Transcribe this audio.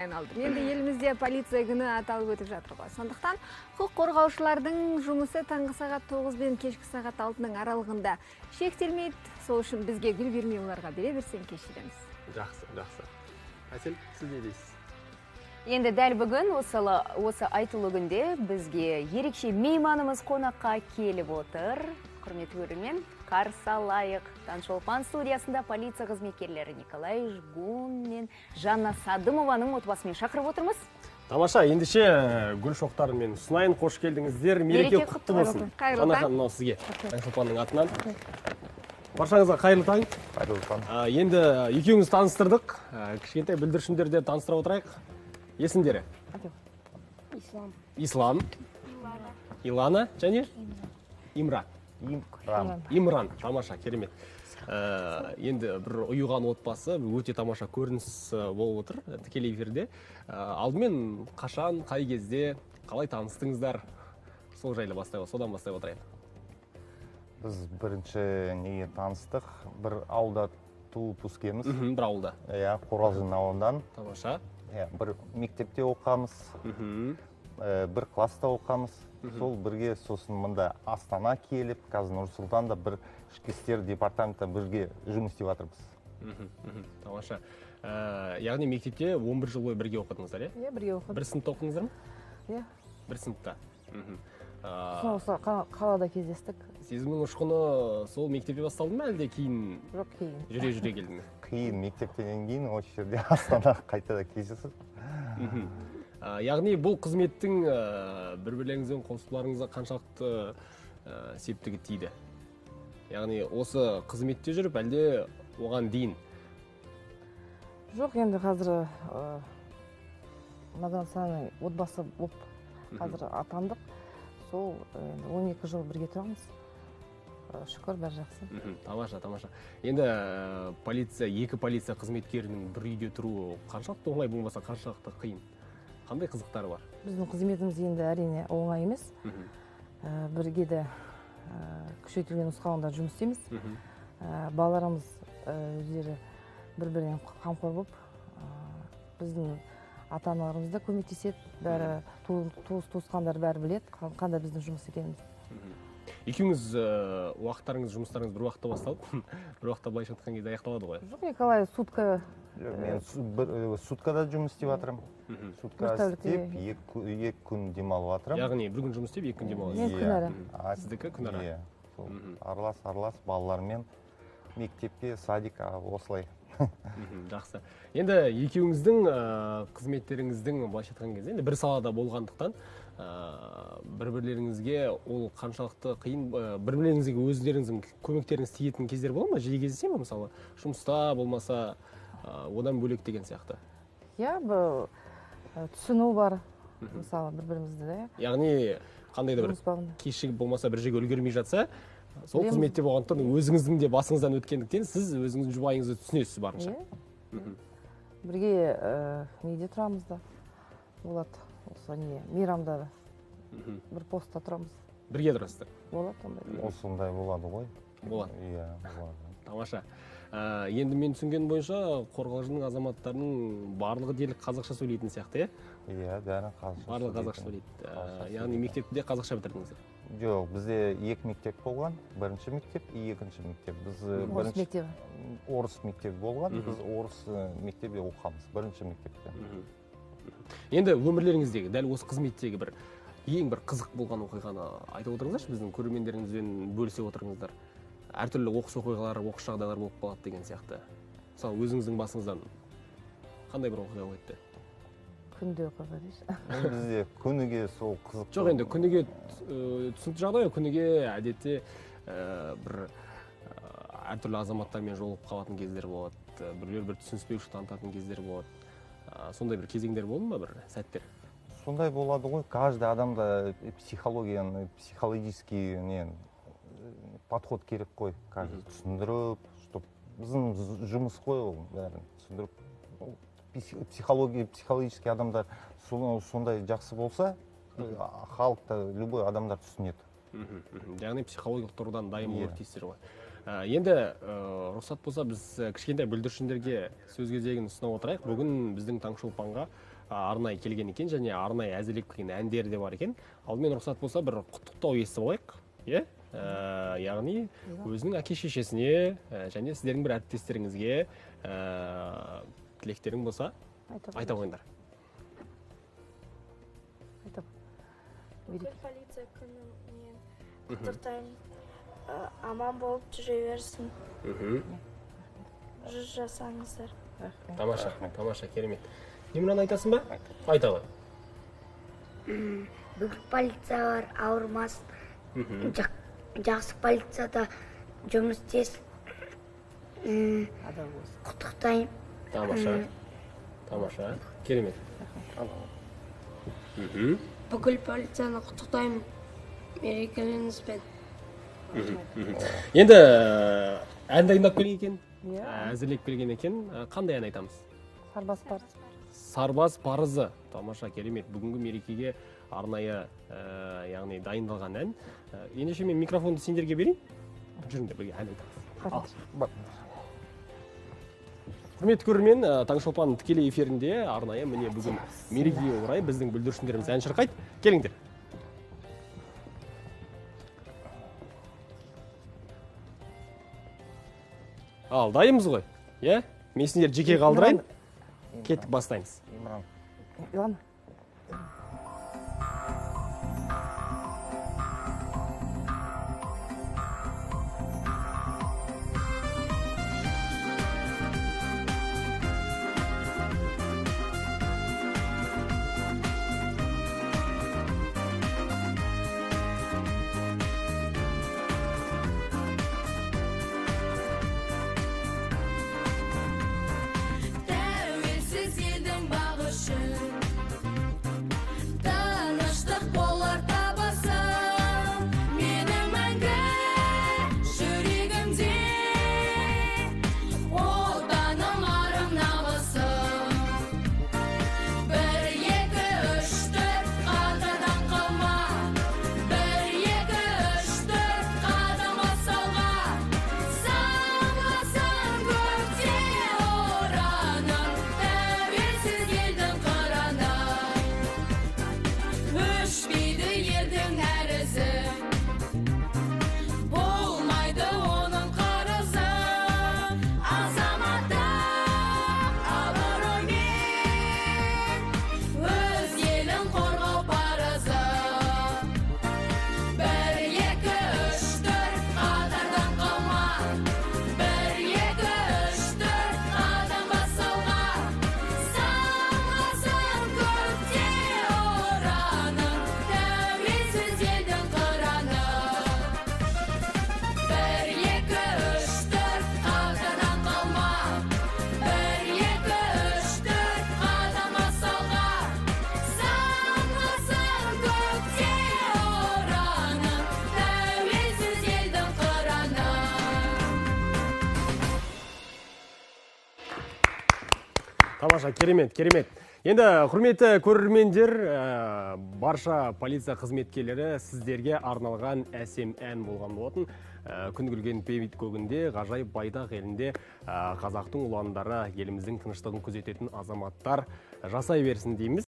Енді елімізде полиция күні аталып өтіп жатыр ғой. Сондықтан құқық қорғаушылардың жұмысы таңғы сағат 9 бен кешкі сағат 6-ның аралығында шектелмейді. Сол үшін бізге гүл бермей оларға бере берсең кешіреміз. Жақсы. Әсел, сіз не дейсіз? Енді дәл бүгін осы айтулы күнде бізге ерекше мейманымыз қонаққа келіп отыр. Құрметті көрермен, қарсы алайық. Таңшолпан студиясында полиция қызметкерлері Николай Жгун мен Жанна Садымованың отбасымен шақырып отырмыз. Тамаша, ендеше гүл шоқтарын мен ұсынайын, қош келдіңіздер. Мереке құтты болсын. Қайырлы таң. Мынау сізге Таңшолпанның атынан. Баршаңызға қайырлы таң. Қайырлы таң. Енді екеуіңіз таныстырдық. Кішкентай бүлдіршіндерді таныстыра отырайық. Есімдері? Ислам. Илана және? Имран. Имран. Тамаша, керемет. Енді бір ұйыған отбасы, өте тамаша көрініс болып отыр тікелей эфирде. Алдымен қашан, қай кезде, қалай таныстыңыздар? Сол жайлы содан бастай отырайық. Біз бірінші неге таныстық, бір ауылда туып өскенбіз. Бір ауылда. Қорғалжын ауылынан. Тамаша. Бір мектепте оқамыз, бір класста оқамыз. Сол бірге сосын мұнда Астана келіп, қазір Нұр-Сұлтанда бір ішкі істер департаментта бірге жұмыс істеп жатырмыз. Тамаша. Яғни мектепте 11 жыл бойы бірге оқыдыңыздар, иә? Иә, бірге оқыдық. Бір сыныпта оқыдыңыздар ма? Иә. Бір сыныпта. Осы қалада кездестік. Сезімнің ұшқыны сол мектепте басталды ма, әлде кейін? Жоқ, кейін. Жүре келді ме? Кейін мектептен кейін осы жерде Астана қайтада кездесіп. Яғни бұл қызметтің бір-бірлеріңізбен қосылуларыңызға қаншалықты септігі тиді? Яғни осы қызметте жүріп, әлде оған дейін? Жоқ, енді қазір Мадан отбасы болып қазір атандық. Сол 12 жыл бірге тұрамыз. Шүкір, бәрі жақсы. Тамаша. Енді екі полиция қызметкерінің бір үйде тұруы қаншалықты оңай болмаса, қаншалықты қиын? Қандай қызықтары бар? Біздің қызметіміз енді әрине оңай емес. Бірге де күшейтілген нұсқауында жұмыс істейміз. Балаларымыз өздері бір-бірінен қамқор болып, біздің ата-аналарымыз да көмектеседі. Бәрі туысқандар бәрі біледі, қандай біздің жұмыс екеніміз. Екеуіңіз уақыттарыңыз, жұмыстарыңыз бір уақытта басталып, бір уақытта былайша айтқан кезде аяқталады ғой? Жоқ, Николай сутка. Мен суткада жұмыс істеп жатырмын. Сутка істеп, 2 күн демалып жатырмын. Яғни бір күн жұмыс істеп, 2 күн демалып. Мен күн ара. Сіздікі күн ара? Аралас балалармен мектепке, садик, осылай. Жақсы. Енді екеуіңіздің қызметтеріңіздің былайша айтқан кезде, енді бір салада болғандықтан, бір-бірлеріңізге ол қаншалықты қиын, бір-бірлеріңізге өздеріңіздің көмектеріңіз тиетін кездер бола ма? Жиі кездесе ме, мысалы, жұмыста болмаса, одан бөлек деген сияқты? Иә, түсіну бар, мысалы, бір-бірімізді да. Яғни, қандай да бір кешігіп болмаса, бір жерге үлгермей жатса, сол қызметте болғандықтан өзіңіздің де басыңыздан өткендіктен сіз өзіңіздің жұбайыңызды түсінесіз барынша. Бірге неде тұрамыз да болады. Осы мейрамда бір постта тұрамыз. Бірге тұрасыздар? Болады, осындай болады ғой. Болады? Иә, болады. Тамаша. Енді мен түсінген бойынша Қорғалжынның азаматтарының барлығы дерлік қазақша сөйлейтін сияқты, иә? Иә, бәрі қазақша. Барлығы қазақша сөйлейді. Яғни мектепте де қазақша бітірдіңіздер? Жоқ, бізде 2 мектеп болған. Бірінші мектеп, екінші мектеп. Орыс мектебі. Орыс мектебі болған. Біз орыс мектебе оқамыз, бірінші мектепте. Енді өмірлеріңіздегі, дәл осы қызметтегі ең бір қызық болған оқиғаны айтып отырыңыздаршы, біздің көрермендеріңізбен бөлісе отырыңыздар. Әртүрлі оқыс оқиғалар, оқыс жағдайлар болып қалады деген сияқты. Мысалы, өзіңіздің басыңыздан қандай бір оқиға өтті? Күнде оқиға дейші. Бізде күніге сол қызық. Жоқ, енді күніге түсінікті жағдай, күніге әдетте бір әртүрлі азаматтармен жолығып қалатын кездер болады, біреулер бір түсініспеушілік танытатын кездер болады. Сондай бір кезеңдер болды ма, бір сәттер? Сондай болады ғой, каждый адамда психологический подход керек қой. Каждый түсіндіріп, чтоб біздің жұмыс қой ол бәрін түсіндіріп. Психологический адамдар сондай жақсы болса, халықта любой адамдар түсінеді. Яғни психологиялық тұрғыдан дайын болуы тиістер ғой. Енді рұқсат болса біз кішкентай бүлдіршіндерге сөз кезегін ұсына отырайық. Бүгін біздің Таңшолпанға арнайы келген екен, және арнайы әзірлеп келген әндері де бар екен. Алдымен рұқсат болса бір құттықтау естіп алайық. Иә? Яғни өзінің әке шешесіне және сіздердің бір әріптестеріңізге тілектерің болса айта қойыңдар. Бүкіл полиция күнімен құттықтаймын. Аман болып жүре берсін. Жүз жасаңыздар. Тамаша, тамаша, керемет. Имран айтасың ба? Айта ғой. Бүкіл полициялар ауырмас. Жақсы полицияда жұмыс істесін. Құттықтаймын. Тамаша, тамаша, керемет. Бүкіл полицияны құттықтаймын. Мерекелеріңізбен. Енді ән дайындап келген екен, әзірлеп келген екен. Қандай ән айтамыз? Сарбаз парызы. Сарбаз парызы. Тамаша, керемет. Бүгінгі мерекеге арнайы яғни дайындалған ән. Ендеше мен микрофонды сендерге берейін. Жүріңдер бірге ән айтамыз. Құрметті көрермен, Таңшолпан тікелей эфирінде арнайы міне бүгін мерекеге орай біздің бүлдіршіндеріміз ән шырқайды. Келіңдер. Ал, дайынбыз ғой? Иә? Мен сендерді жеке қалдырайын. Кеттік, бастаймыз. Илана. Тәуелсіз елдің бағышын Тамаша, керемет, керемет. Енді құрметті көрермендер, барша полиция қызметкерлері сіздерге арналған әсем ән болған болатын. Күн күлген бейбіт көгінде, ғажайып байдақ елінде қазақтың ұландары, еліміздің тыныштығын күзететін азаматтар жасай берсін дейміз.